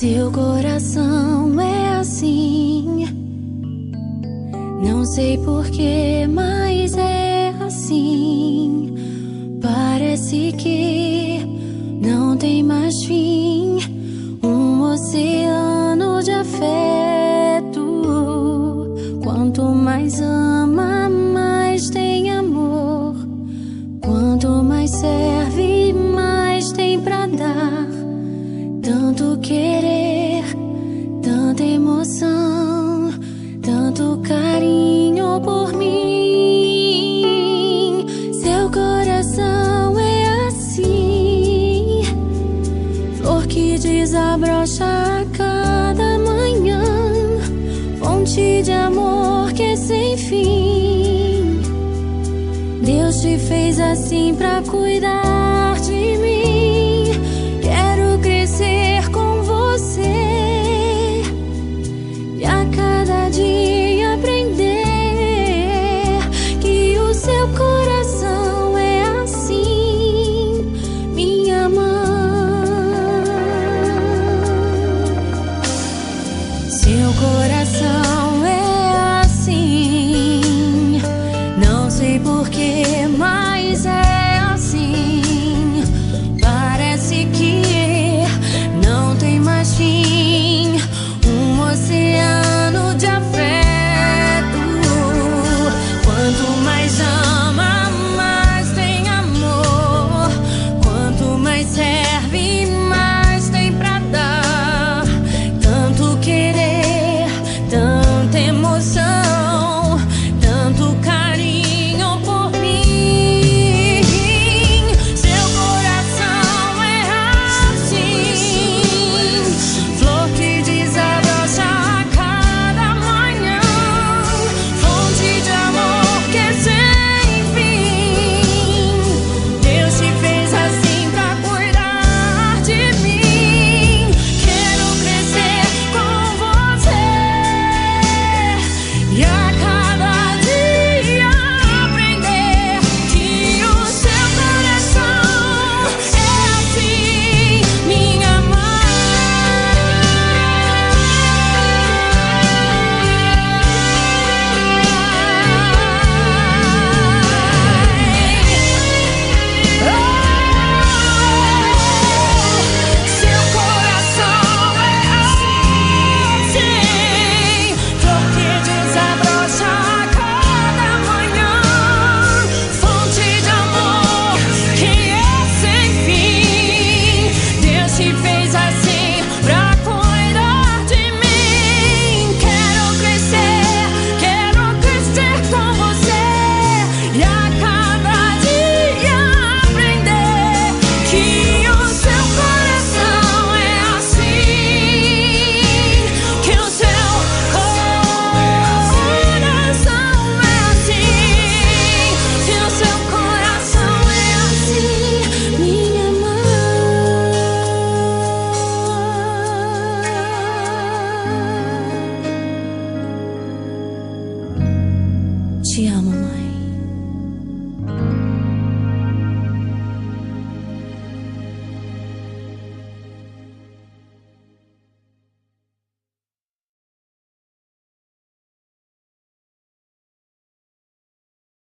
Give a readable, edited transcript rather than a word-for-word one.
Seu coração é assim, não sei porquê, mas é assim. Parece que não tem mais fim, um oceano de afeto. Quanto mais ama, mais tem amor. Quanto mais serve, mais tem pra dar. Tanto querer, tanta emoção, tanto carinho por mim. Seu coração é assim, flor que desabrocha a cada manhã, fonte de amor que é sem fim. Deus te fez assim pra cuidar de mim. Quero crescer com você e a cada dia aprender que o seu coração é assim, minha mãe. Seu coração é assim, não sei porquê, mas é assim. Parece que não tem mais fim, um oceano de afeto. Quanto mais ama, mais tem amor. Quanto mais serve, mais tem pra dar. Tanto querer, tanta emoção, tanto carinho por mim. Seu coração é assim, flor que desabrocha a cada manhã, fonte de amor que é sem fim. Deus te fez assim pra cuidar de mim. Quero crescer com você e a cada dia aprender que o seu coração é assim, minha Seu coração é assim, flor que desabrocha a cada manhã, fonte de amor que é sem fim. Deus te fez assim pra cuidar de mim. Quero crescer com você e a cada dia aprender que